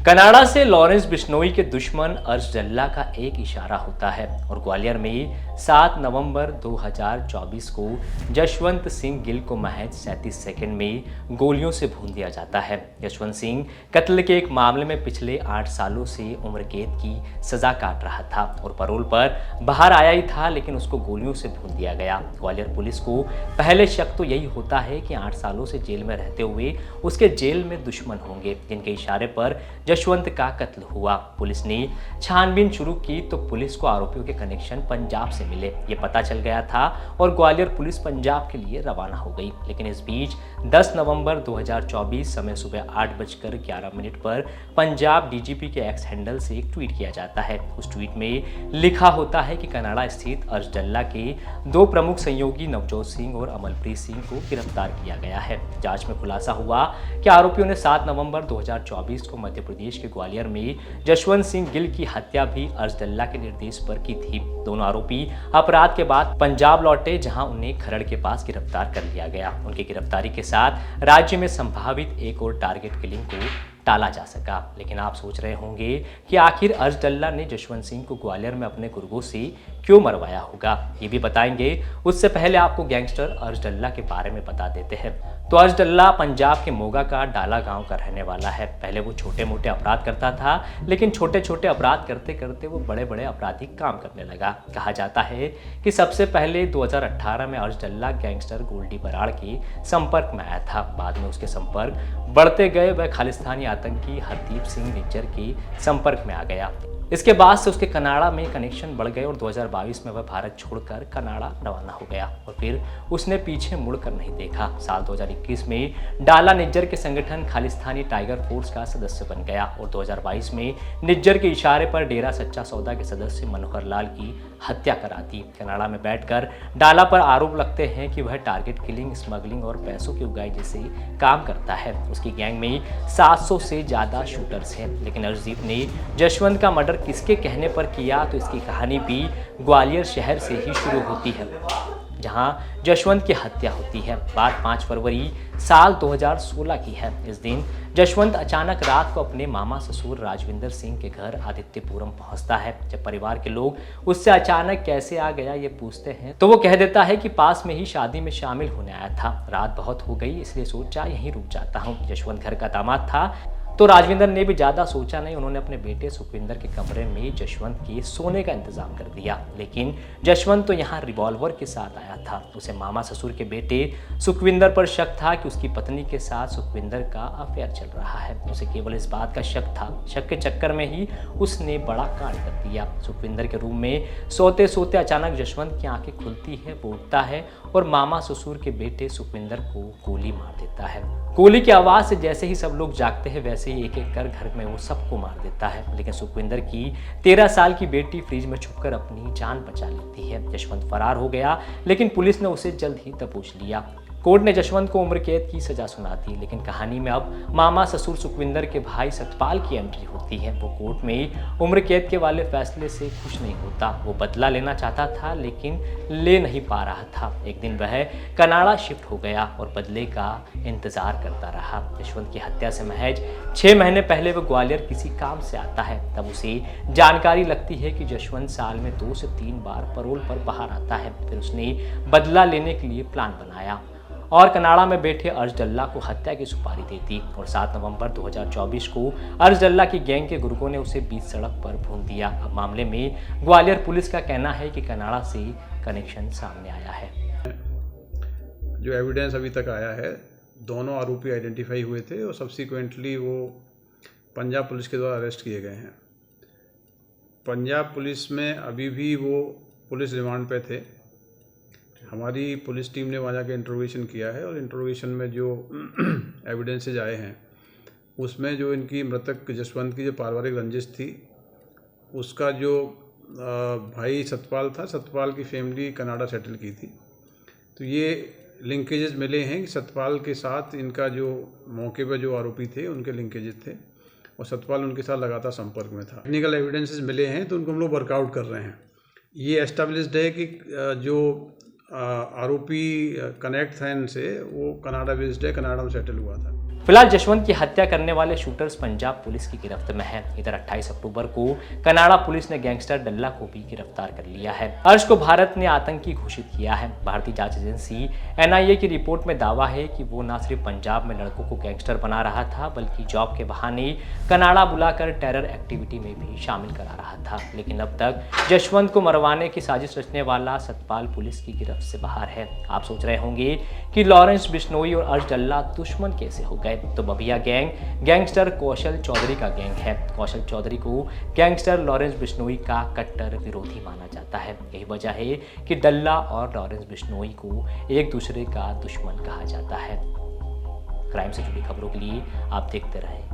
Canada से Lawrence Bishnoi के दुश्मन अर्श डल्ला का एक इशारा होता है और ग्वालियर में 7 नवंबर 2024 को जशवंत सिंह गिल को महज 37 सेकंड में गोलियों से भून दिया जाता है। जशवंत सिंह कत्ल के एक मामले में पिछले 8 सालों से उम्र कैद की सजा काट रहा था और पैरोल पर बाहर आया ही था, लेकिन उसको गोलियों से भून दिया गया। ग्वालियर पुलिस को पहले शक तो यही होता है कि 8 सालों से जेल में रहते हुए उसके जेल में दुश्मन होंगे जिनके इशारे पर जशवंत का कत्ल हुआ। पुलिस ने छानबीन शुरू की तो पुलिस को आरोपियों के कनेक्शन पंजाब से मिले, ये पता चल गया था और ग्वालियर पुलिस पंजाब के लिए रवाना हो गई। लेकिन इस बीच 10 नवंबर 2024 समय सुबह 8:11 पर पंजाब डीजीपी के एक्स हैंडल से एक ट्वीट किया जाता है। उस ट्वीट में लिखा होता है कि कनाडा स्थित अर्श डल्ला के 2 प्रमुख सहयोगी नवजोत सिंह और अमलप्रीत सिंह को गिरफ्तार किया गया है। जांच में खुलासा हुआ कि आरोपियों ने 7 नवंबर 2024 को मध्य प्रदेश के ग्वालियर में जशवंत सिंह गिल की हत्या भी अर्श डल्ला के निर्देश पर की थी। दोनों आरोपी अपराध के बाद पंजाब लौटे, जहां उन्हें खरड़ के पास गिरफ्तार कर लिया गया। उनकी गिरफ्तारी के साथ राज्य में संभावित एक और टारगेट किलिंग को टाला जा सका। लेकिन आप सोच रहे होंगे कि आखिर अर्श डल्ला ने जशवंत सिंह को ग्वालियर में अपने गुर्गों से क्यों मरवाया होगा, ये भी बताएंगे। उससे पहले आपको गैंगस्टर अर्श डल्ला के बारे में बता देते हैं। तो अर्श डल्ला पंजाब के मोगा का डाला गांव का रहने वाला है। पहले वो छोटे मोटे अपराध करता था, लेकिन छोटे छोटे अपराध करते करते वो बड़े बड़े आपराधिक काम करने लगा। कहा जाता है कि सबसे पहले 2018 में अर्श डल्ला गैंगस्टर गोल्डी बराड़ के संपर्क में आया था। बाद में उसके संपर्क बढ़ते गए, वह खालिस्तानी आतंकी हरदीप सिंह निज्जर के संपर्क में आ गया। इसके बाद से उसके कनाडा में कनेक्शन बढ़ गए और 2022 में वह भारत छोड़कर कनाडा रवाना हो गया और फिर उसने पीछे मुड़कर नहीं देखा। साल 2021 में डाला निज्जर के संगठन खालिस्तानी टाइगर फोर्स का सदस्य बन गया और 2022 में निज्जर के इशारे पर डेरा सच्चा सौदा के सदस्य मनोहर लाल की हत्या करा दी। कनाडा में बैठकर डाला पर आरोप लगते हैं कि वह टारगेट किलिंग, स्मगलिंग और पैसों की उगाई जैसे काम करता है। उसकी गैंग में 700 से ज़्यादा शूटर्स हैं। लेकिन अर्शदीप ने जशवंत का मर्डर किसके कहने पर किया, तो इसकी कहानी भी ग्वालियर शहर से ही शुरू होती है, जहां जशवंत की हत्या होती है। बात 5 फरवरी साल 2016 की है। इस दिन जशवंत अचानक रात को अपने मामा ससुर राजविंदर सिंह के घर आदित्यपुरम पहुंचता है। जब परिवार के लोग उससे अचानक कैसे आ गया ये पूछते हैं तो वो कह देता है कि पास में ही शादी में शामिल होने आया था। रात बहुत हो गई, इसलिए सोचा यहीं रुक जाता हूँ। जशवंत घर का दामाद था तो राजविंदर ने भी ज़्यादा सोचा नहीं। उन्होंने अपने बेटे सुखविंदर के कमरे में जशवंत के सोने का इंतजाम कर दिया। लेकिन जशवंत तो यहाँ रिवॉल्वर के साथ आया था। उसे मामा ससुर के बेटे सुखविंदर पर शक था कि उसकी पत्नी के साथ सुखविंदर का अफेयर चल रहा है। उसे केवल इस बात का शक था। शक के चक्कर में ही उसने बड़ा कांड कर दिया। सुखविंदर के रूम में सोते सोते अचानक जशवंत की आंखें खुलती है, वो उठता है और मामा ससुर के बेटे सुखविंदर को गोली मार देता है। गोली की आवाज़ से जैसे ही सब लोग जागते हैं, वैसे ही एक एक कर घर में वो सबको मार देता है। लेकिन सुखविंदर की 13 साल की बेटी फ्रिज में छुपकर अपनी जान बचा लेती है। जशवंत फरार हो गया, लेकिन पुलिस ने उसे जल्द ही दबोच लिया। कोर्ट ने जशवंत को उम्र कैद की सजा सुना दी। लेकिन कहानी में अब मामा ससुर सुखविंदर के भाई सतपाल की एंट्री होती है। वो कोर्ट में उम्र कैद के वाले फैसले से खुश नहीं होता। वो बदला लेना चाहता था, लेकिन ले नहीं पा रहा था। एक दिन वह कनाडा शिफ्ट हो गया और बदले का इंतजार करता रहा। जशवंत की हत्या से महज 6 महीने पहले वो ग्वालियर किसी काम से आता है। तब उसे जानकारी लगती है कि जशवंत साल में 2 से 3 बार पैरोल पर बाहर आता है। फिर उसने बदला लेने के लिए प्लान बनाया और कनाडा में बैठे अर्श डल्ला को हत्या की सुपारी दे दी। और 7 नवंबर 2024 को अर्श डल्ला की गैंग के गुर्गों ने उसे बीच सड़क पर भून दिया। अब मामले में ग्वालियर पुलिस का कहना है कि कनाडा से कनेक्शन सामने आया है। जो एविडेंस अभी तक आया है, दोनों आरोपी आइडेंटिफाई हुए थे और सब्सिक्वेंटली वो पंजाब पुलिस के द्वारा अरेस्ट किए गए हैं। पंजाब पुलिस में अभी भी वो पुलिस रिमांड पे थे। हमारी पुलिस टीम ने वहाँ जाके इंट्रोगेशन किया है और इंट्रोगेशन में जो एविडेंसेज आए हैं, उसमें जो इनकी मृतक जशवंत की जो पारिवारिक रंजिश थी, उसका जो भाई सतपाल था, सतपाल की फैमिली कनाडा सेटल की थी। तो ये लिंकेजेस मिले हैं कि सतपाल के साथ इनका जो मौके पर जो आरोपी थे उनके लिंकेजेस थे और सतपाल उनके साथ लगातार संपर्क में था। टेक्निकल एविडेंसेस मिले हैं तो उनको हम लोग वर्कआउट कर रहे हैं। ये एस्टेब्लिश्ड है कि जो आरोपी कनेक्ट था इनसे, वो कनाडा बेस्ड है, कनाडा में सेटल हुआ था। फिलहाल जशवंत की हत्या करने वाले शूटर्स पंजाब पुलिस की गिरफ्त में हैं। इधर 28 अक्टूबर को कनाडा पुलिस ने गैंगस्टर डल्ला को भी गिरफ्तार कर लिया है। अर्श को भारत ने आतंकी घोषित किया है। भारतीय जांच एजेंसी NIA की रिपोर्ट में दावा है कि वो न सिर्फ पंजाब में लड़कों को गैंगस्टर बना रहा था, बल्कि जॉब के बहाने कनाडा बुलाकर टेरर एक्टिविटी में भी शामिल करा रहा था। लेकिन अब तक जशवंत को मरवाने की साजिश रचने वाला सतपाल पुलिस की गिरफ्त से बाहर है। आप सोच रहे होंगे कि लॉरेंस बिश्नोई और अर्श डल्ला दुश्मन कैसे हो गए? तो बबिया गैंग गैंगस्टर कौशल चौधरी का गैंग है। कौशल चौधरी को गैंगस्टर लॉरेंस बिश्नोई का कट्टर विरोधी माना जाता है। यही वजह है कि डल्ला और लॉरेंस बिश्नोई को एक दूसरे का दुश्मन कहा जाता है। क्राइम से जुड़ी खबरों के लिए आप देखते रहें